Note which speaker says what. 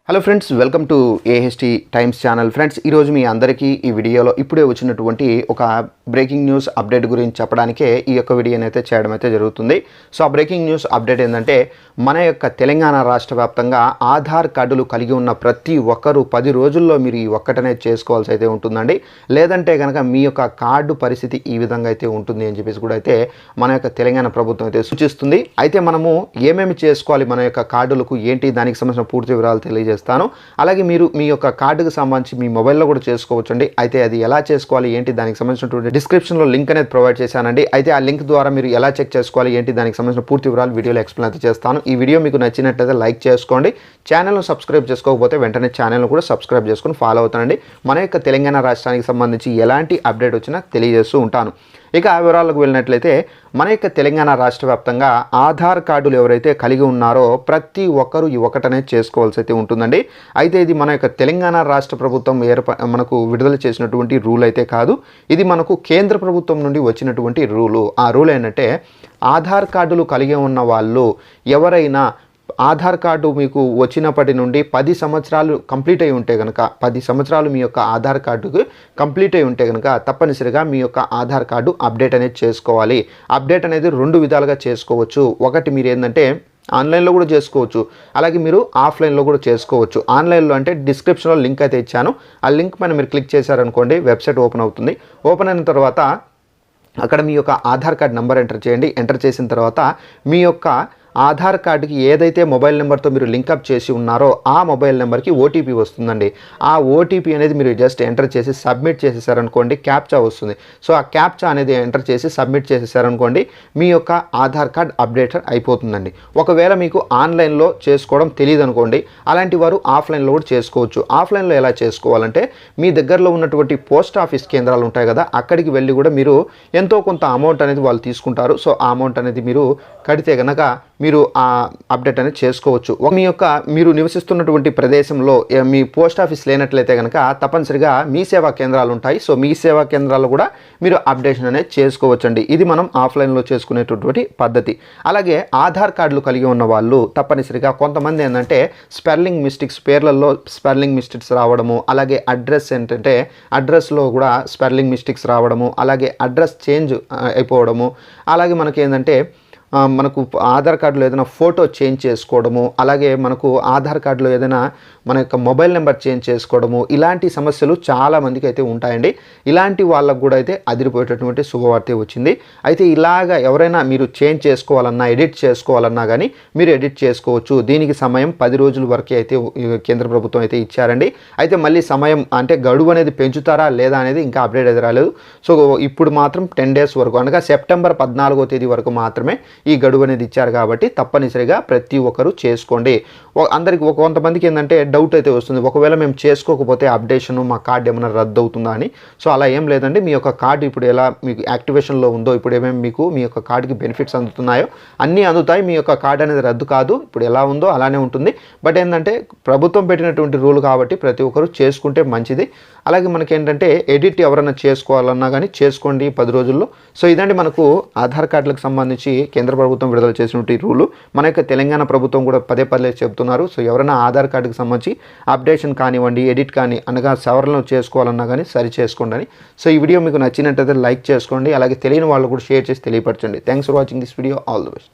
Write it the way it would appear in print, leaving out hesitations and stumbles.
Speaker 1: Hello friends, welcome to AHT times channel. Friends, ఈరోజు మీ అందరికీ ఈ వీడియోలో ఇప్పుడే వచ్చినటువంటి ఒక బ్రేకింగ్ న్యూస్ అప్డేట్ గురించి చెప్పడానికే ఈ యొక్క వీడియోని అయితే చేయడం అయితే జరుగుతుంది. సో ఆ బ్రేకింగ్ న్యూస్ అప్డేట్ ఏంటంటే, మన యొక్క తెలంగాణ రాష్ట్ర వ్యాప్తంగా ఆధార్ కార్డులు కలిగి ఉన్న ప్రతి ఒక్కరూ 10 రోజుల్లో మీరు ఈ ఒక్కటనే చేసుకోవాల్సి అయితే ఉంటుందండి. లేదంటే కనుక మీ యొక్క కార్డు పరిస్థితి ఈ విధంగా అయితే ఉంటుంది అని చెప్పేసి కూడా అయితే మన యొక్క తెలంగాణ ప్రభుత్వం అయితే సూచిస్తుంది. అయితే మనము ఏమేమి చేసుకోవాలి, మన యొక్క కార్డులకు ఏంటి, దానికి సంబంధించిన పూర్తి వివరాలు తెలియజేస్తాను. అలాగే మీరు మీ యొక్క కార్డుకు సంబంధించి మీ మొబైల్లో కూడా చేసుకోవచ్చండి. అయితే అది ఎలా చేసుకోవాలి ఏంటి, దానికి సంబంధించినటువంటి డిస్క్రిప్షన్లో లింక్ అనేది ప్రొవైడ్ చేశానండి. అయితే ఆ లింక్ ద్వారా మీరు ఎలా చెక్ చేసుకోవాలి ఏంటి, దానికి సంబంధించిన పూర్తి వివరాలు వీడియోలో ఎక్స్ప్లెయిన్ అయితే చేస్తాను. ఈ వీడియో మీకు నచ్చినట్లయితే లైక్ చేసుకోండి. ఛానల్ను సబ్స్క్రైబ్ చేసుకోకపోతే వెంటనే ఛానల్ను కూడా సబ్స్క్రైబ్ చేసుకొని ఫాలో అవుతానండి. మన యొక్క తెలంగాణ రాష్ట్రానికి సంబంధించి ఎలాంటి అప్డేట్ వచ్చినా తెలియజేస్తూ ఉంటాను. ఇక ఆ వివరాలకు వెళ్ళినట్లయితే, మన యొక్క తెలంగాణ రాష్ట్ర వ్యాప్తంగా ఆధార్ కార్డులు ఎవరైతే కలిగి ఉన్నారో ప్రతి ఒక్కరూ ఈ ఒకటనే చేసుకోవాల్సి అయితే ఉంటుందండి. అయితే ఇది మన యొక్క తెలంగాణ రాష్ట్ర ప్రభుత్వం మనకు విడుదల చేసినటువంటి రూల్ అయితే కాదు. ఇది మనకు కేంద్ర ప్రభుత్వం నుండి వచ్చినటువంటి రూలు. ఆ రూల్ ఏంటంటే, ఆధార్ కార్డులు కలిగి ఉన్న వాళ్ళు ఎవరైనా ఆధార్ కార్డు మీకు వచ్చినప్పటి నుండి 10 సంవత్సరాలు కంప్లీట్ అయి ఉంటే కనుక, 10 సంవత్సరాలు మీ యొక్క ఆధార్ కార్డుకు కంప్లీట్ అయి ఉంటే కనుక తప్పనిసరిగా మీ యొక్క ఆధార్ కార్డు అప్డేట్ అనేది చేసుకోవాలి. అప్డేట్ అనేది 2 విధాలుగా చేసుకోవచ్చు. ఒకటి మీరు ఏంటంటే ఆన్లైన్లో కూడా చేసుకోవచ్చు, అలాగే మీరు ఆఫ్లైన్లో కూడా చేసుకోవచ్చు. ఆన్లైన్లో అంటే డిస్క్రిప్షన్లో లింక్ అయితే ఇచ్చాను. ఆ లింక్ పైన మీరు క్లిక్ చేశారనుకోండి, వెబ్సైట్ ఓపెన్ అవుతుంది. ఓపెన్ అయిన తర్వాత అక్కడ మీ యొక్క ఆధార్ కార్డ్ నెంబర్ ఎంటర్ చేయండి. ఎంటర్ చేసిన తర్వాత మీ యొక్క ఆధార్ కార్డుకి ఏదైతే మొబైల్ నెంబర్తో మీరు లింకప్ చేసి ఉన్నారో ఆ మొబైల్ నెంబర్కి ఓటీపీ వస్తుందండి. ఆ ఓటీపీ అనేది మీరు జస్ట్ ఎంటర్ చేసి సబ్మిట్ చేసేసారనుకోండి, క్యాప్చా వస్తుంది. సో ఆ క్యాప్చా అనేది ఎంటర్ చేసి సబ్మిట్ చేసేసారనుకోండి, మీ యొక్క ఆధార్ కార్డ్ అప్డేట్ అయిపోతుందండి. ఒకవేళ మీకు ఆన్లైన్లో చేసుకోవడం తెలియదు అనుకోండి, అలాంటి వారు ఆఫ్లైన్లో కూడా చేసుకోవచ్చు. ఆఫ్లైన్లో ఎలా చేసుకోవాలంటే, మీ దగ్గరలో ఉన్నటువంటి పోస్ట్ ఆఫీస్ కేంద్రాలు ఉంటాయి కదా, అక్కడికి వెళ్ళి కూడా మీరు ఎంతో కొంత అమౌంట్ అనేది వాళ్ళు తీసుకుంటారు. సో ఆ అమౌంట్ అనేది మీరు కడితే కనుక మీరు ఆ అప్డేట్ అనేది చేసుకోవచ్చు. మీ యొక్క మీరు నివసిస్తున్నటువంటి ప్రదేశంలో మీ పోస్ట్ ఆఫీస్ లేనట్లయితే కనుక తప్పనిసరిగా మీ సేవా కేంద్రాలు ఉంటాయి. సో మీ సేవా కేంద్రాలు కూడా మీరు అప్డేషన్ అనేది చేసుకోవచ్చండి. ఇది మనం ఆఫ్లైన్లో చేసుకునేటటువంటి పద్ధతి. అలాగే ఆధార్ కార్డులు కలిగి ఉన్న వాళ్ళు తప్పనిసరిగా కొంతమంది ఏంటంటే స్పెల్లింగ్ మిస్టేక్స్, పేర్లలో స్పెల్లింగ్ మిస్టేక్స్ రావడము, అలాగే అడ్రస్ ఏంటంటే అడ్రస్లో కూడా స్పెల్లింగ్ మిస్టేక్స్ రావడము, అలాగే అడ్రస్ చేంజ్ అయిపోవడము, అలాగే మనకి ఏంటంటే మనకు ఆధార్ కార్డులో ఏదైనా ఫోటో చేంజ్ చేసుకోవడము, అలాగే మనకు ఆధార్ కార్డులో ఏదైనా మన యొక్క మొబైల్ నెంబర్ చేంజ్ చేసుకోవడము, ఇలాంటి సమస్యలు చాలామందికి అయితే ఉంటాయండి. ఇలాంటి వాళ్ళకు కూడా అయితే అదిరిపోయేటటువంటి శుభవార్త వచ్చింది. అయితే ఇలాగ ఎవరైనా మీరు చేంజ్ చేసుకోవాలన్నా, ఎడిట్ చేసుకోవాలన్నా కానీ మీరు ఎడిట్ చేసుకోవచ్చు. దీనికి సమయం 10 రోజుల వరకే అయితే కేంద్ర ప్రభుత్వం అయితే ఇచ్చారండి. అయితే మళ్ళీ సమయం అంటే గడువు అనేది పెంచుతారా లేదా అనేది ఇంకా అప్డేట్ అయితే రాలేదు. సో ఇప్పుడు మాత్రం 10 డేస్ వరకు, అనగా సెప్టెంబర్ 14వ తేదీ వరకు మాత్రమే ఈ గడువు అనేది ఇచ్చారు. కాబట్టి తప్పనిసరిగా ప్రతి ఒక్కరూ చేసుకోండి. అందరికి కొంతమందికి ఏంటంటే డౌట్ అయితే వస్తుంది, ఒకవేళ మేము చేసుకోకపోతే అప్డేషన్ మా కార్డు ఏమైనా రద్దు అవుతుందా అని. సో అలా ఏం లేదండి. మీ యొక్క కార్డు ఇప్పుడు ఎలా మీకు యాక్టివేషన్లో ఉందో, ఇప్పుడు ఏమేమి మీకు మీ యొక్క కార్డుకి బెనిఫిట్స్ అందుతున్నాయో అన్నీ అందుతాయి. మీ యొక్క కార్డు అనేది రద్దు కాదు, ఇప్పుడు ఎలా ఉందో అలానే ఉంటుంది. బట్ ఏంటంటే ప్రభుత్వం పెట్టినటువంటి రూల్ కాబట్టి ప్రతి ఒక్కరూ చేసుకుంటే మంచిది. అలాగే మనకేంటంటే ఎడిట్ ఎవరైనా చేసుకోవాలన్నా కానీ చేసుకోండి 10 రోజుల్లో. సో ఇదండి మనకు ఆధార్ కార్డులకు సంబంధించి కేంద్ర ప్రభుత్వం విడుదల చేసినటువంటి రూలు. మన యొక్క తెలంగాణ ప్రభుత్వం కూడా పదే చెప్తున్నారు. సో ఎవరైనా ఆధార్ కార్డుకి సంబంధించి అప్డేషన్ కానివ్వండి, ఎడిట్ కానీ అనగా సవరణలు చేసుకోవాలన్నా కానీ సరి చేసుకోండి అని. సో ఈ వీడియో మీకు నచ్చినట్లయితే లైక్ చేసుకోండి. అలాగే తెలియని వాళ్ళు కూడా షేర్ చేసి తెలియపరచండి. Thanks for watching this video. All the best.